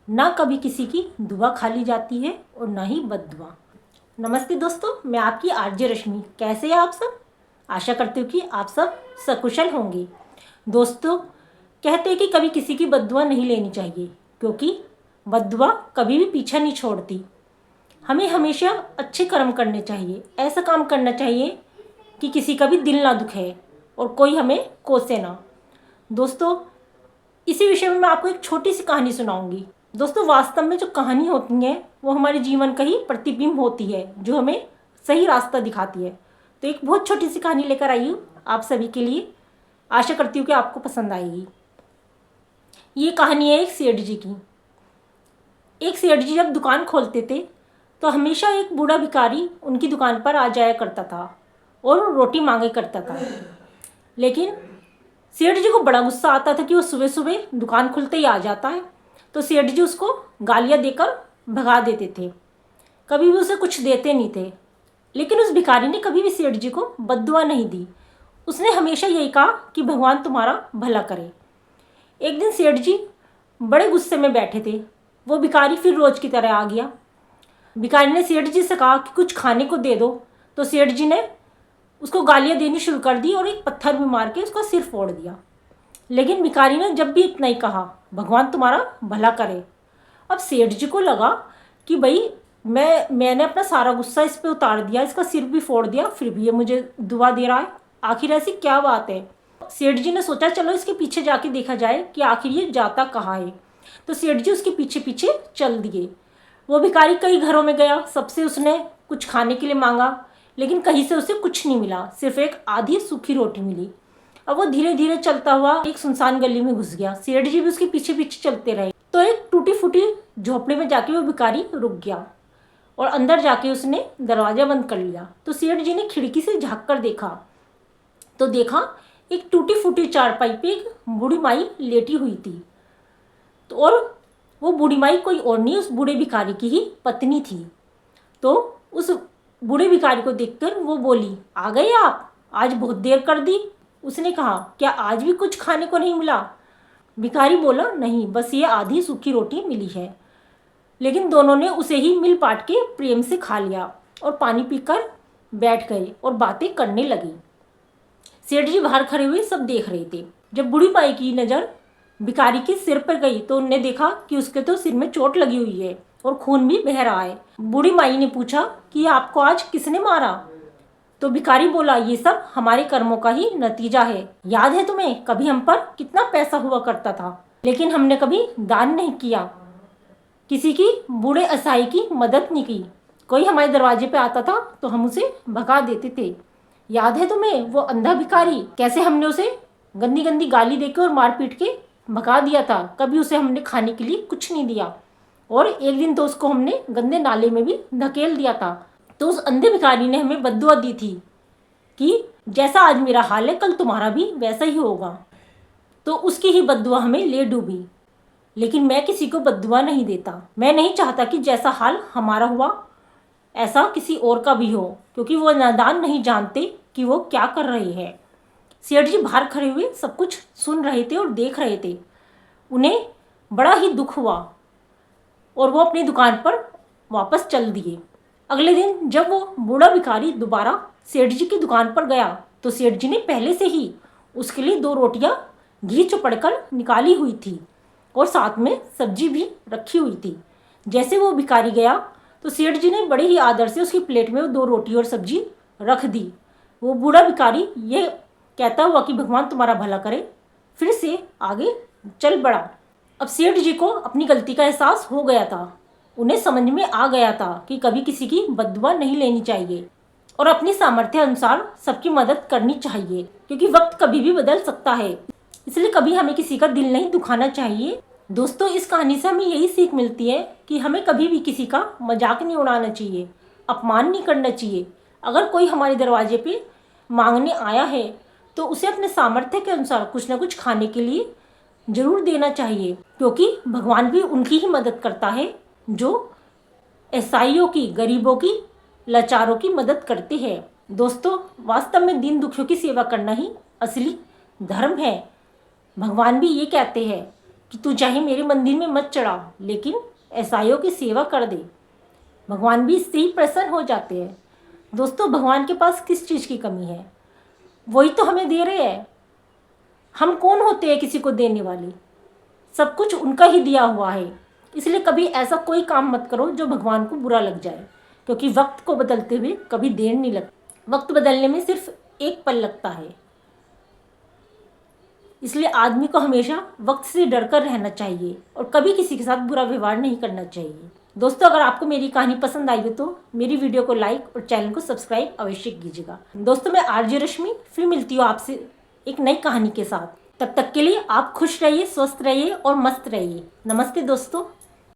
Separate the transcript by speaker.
Speaker 1: ना कभी किसी की दुआ खाली जाती है और ना ही बद्दुआ। नमस्ते दोस्तों, मैं आपकी आरजे रश्मि। कैसे हैं आप सब? आशा करती हूँ कि आप सब सकुशल होंगे। दोस्तों, कहते हैं कि कभी किसी की बद्दुआ नहीं लेनी चाहिए, क्योंकि बद्दुआ कभी भी पीछा नहीं छोड़ती। हमें हमेशा अच्छे कर्म करने चाहिए, ऐसा काम करना चाहिए कि किसी का भी दिल ना दुखे और कोई हमें कोसे ना। दोस्तों, इसी विषय में मैं आपको एक छोटी सी कहानी सुनाऊंगी। दोस्तों, वास्तव में जो कहानी होती है वो हमारे जीवन का ही प्रतिबिंब होती है, जो हमें सही रास्ता दिखाती है। तो एक बहुत छोटी सी कहानी लेकर आई हूँ आप सभी के लिए। आशा करती हूँ कि आपको पसंद आएगी। ये कहानी है एक सेठ जी की। एक सेठ जी जब दुकान खोलते थे तो हमेशा एक बूढ़ा भिखारी उनकी दुकान पर आ जाया करता था और रोटी मांगे करता था। लेकिन सेठ जी को बड़ा गुस्सा आता था कि वो सुबह सुबह दुकान खुलते ही आ जाता है। तो सेठ जी उसको गालियाँ देकर भगा देते थे, कभी भी उसे कुछ देते नहीं थे। लेकिन उस भिखारी ने कभी भी सेठ जी को बद्दुआ नहीं दी। उसने हमेशा यही कहा कि भगवान तुम्हारा भला करे। एक दिन सेठ जी बड़े गुस्से में बैठे थे। वो भिखारी फिर रोज की तरह आ गया। भिखारी ने सेठ जी से कहा कि कुछ खाने को दे दो। तो सेठ जी ने उसको गालियाँ देनी शुरू कर दी और एक पत्थर भी मार के उसका सिर फोड़ दिया। लेकिन भिखारी ने जब भी इतना ही कहा, भगवान तुम्हारा भला करे। अब सेठ जी को लगा कि भाई मैंने अपना सारा गुस्सा इस पे उतार दिया, इसका सिर भी फोड़ दिया, फिर भी ये मुझे दुआ दे रहा है। आखिर ऐसी क्या बात है? सेठ जी ने सोचा चलो इसके पीछे जाके देखा जाए कि आखिर ये जाता कहाँ है। तो सेठ जी उसके पीछे पीछे चल दिए। वो भिखारी कई घरों में गया, सबसे उसने कुछ खाने के लिए मांगा, लेकिन कहीं से उसे कुछ नहीं मिला, सिर्फ एक आधी सूखी रोटी मिली। अब वो धीरे धीरे चलता हुआ एक सुनसान गली में घुस गया। सेठ जी भी उसके पीछे पीछे चलते रहे। तो एक टूटी फूटी झोपड़ी में जाके वो भिखारी रुक गया और अंदर जाके उसने दरवाजा बंद कर लिया। तो सेठ जी ने खिड़की से झाँक कर देखा तो देखा एक टूटी फूटी चारपाई पे एक बूढ़ी माई लेटी हुई थी। तो और वो बूढ़ी माई कोई और नहीं, उस बूढ़े भिखारी की ही पत्नी थी। तो उस बूढ़े भिखारी को देखकर वो बोली, आ गए आप? आज बहुत देर कर दी। उसने कहा, क्या आज भी कुछ खाने को नहीं मिला? भिखारी बोला, नहीं, बस ये आधी सूखी रोटी मिली है। लेकिन दोनों ने उसे ही मिल बांट के प्रेम से खा लिया और पानी पीकर बैठ गए और बातें करने लगी। सेठ जी बाहर खड़े हुए सब देख रहे थे। जब बूढ़ी माई की नज़र भिखारी के सिर पर गई तो उनने देखा कि उसके तो सिर में चोट लगी हुई है और खून भी बह रहा है। बूढ़ी माई ने पूछा कि आपको आज किसने मारा? तो भिखारी बोला, ये सब हमारे कर्मों का ही नतीजा है। याद है तुम्हें कभी हम पर कितना पैसा हुआ करता था, लेकिन हमने कभी दान नहीं किया, किसी की बूढ़े असहाय की मदद नहीं की। कोई हमारे दरवाजे पे आता था तो हम उसे भगा देते थे। याद है तुम्हें वो अंधा भिखारी, कैसे हमने उसे गंदी गंदी गाली देकर और मार पीट के भगा दिया था। कभी उसे हमने खाने के लिए कुछ नहीं दिया और एक दिन तो उसको हमने गंदे नाले में भी धकेल दिया था। तो उस अंधे भिखारी ने हमें बद्दुआ दी थी कि जैसा आज मेरा हाल है कल तुम्हारा भी वैसा ही होगा। तो उसकी ही बद्दुआ हमें ले डूबी। लेकिन मैं किसी को बद्दुआ नहीं देता। मैं नहीं चाहता कि जैसा हाल हमारा हुआ ऐसा किसी और का भी हो, क्योंकि वो नादान नहीं जानते कि वो क्या कर रहे हैं। सेठ जी बाहर खड़े हुए सब कुछ सुन रहे थे और देख रहे थे। उन्हें बड़ा ही दुख हुआ और वो अपनी दुकान पर वापस चल दिए। अगले दिन जब वो बूढ़ा भिखारी दोबारा सेठ जी की दुकान पर गया तो सेठ जी ने पहले से ही उसके लिए 2 रोटियां घी चुपड़कर निकाली हुई थी और साथ में सब्जी भी रखी हुई थी। जैसे वो भिखारी गया तो सेठ जी ने बड़े ही आदर से उसकी प्लेट में वो 2 रोटी और सब्जी रख दी। वो बूढ़ा भिखारी ये कहता हुआ कि भगवान तुम्हारा भला करे, फिर से आगे चल पड़ा। अब सेठ जी को अपनी गलती का एहसास हो गया था। उन्हें समझ में आ गया था कि कभी किसी की बद्दुआ नहीं लेनी चाहिए और अपनी सामर्थ्य अनुसार सबकी मदद करनी चाहिए, क्योंकि वक्त कभी भी बदल सकता है। इसलिए कभी हमें किसी का दिल नहीं दुखाना चाहिए। दोस्तों, इस कहानी से हमें यही सीख मिलती है कि हमें कभी भी किसी का मजाक नहीं उड़ाना चाहिए, अपमान नहीं करना चाहिए। अगर कोई हमारे दरवाजे पे मांगने आया है तो उसे अपने सामर्थ्य के अनुसार कुछ ना कुछ खाने के लिए जरूर देना चाहिए, क्योंकि भगवान भी उनकी ही मदद करता है जो असहायों की, गरीबों की, लाचारों की मदद करते हैं। दोस्तों, वास्तव में दीन दुखियों की सेवा करना ही असली धर्म है। भगवान भी ये कहते हैं कि तू चाहे मेरे मंदिर में मत चढ़ा, लेकिन ऐसाइयों की सेवा कर दे। भगवान भी इससे ही प्रसन्न हो जाते हैं। दोस्तों, भगवान के पास किस चीज़ की कमी है? वही तो हमें दे रहे हैं। हम कौन होते हैं किसी को देने वाले? सब कुछ उनका ही दिया हुआ है। इसलिए कभी ऐसा कोई काम मत करो जो भगवान को बुरा लग जाए, क्योंकि वक्त को बदलते हुए कभी देर नहीं लगती। वक्त बदलने में सिर्फ एक पल लगता है। इसलिए आदमी को हमेशा वक्त से डरकर रहना चाहिए और कभी किसी के साथ बुरा व्यवहार नहीं करना चाहिए। दोस्तों, अगर आपको मेरी कहानी पसंद आई हो तो मेरी वीडियो को लाइक और चैनल को सब्सक्राइब अवश्य कीजिएगा। दोस्तों, मैं आरजे रश्मि फिर मिलती हूँ आपसे एक नई कहानी के साथ। तब तक के लिए आप खुश रहिए, स्वस्थ रहिए और मस्त रहिए। नमस्ते दोस्तों।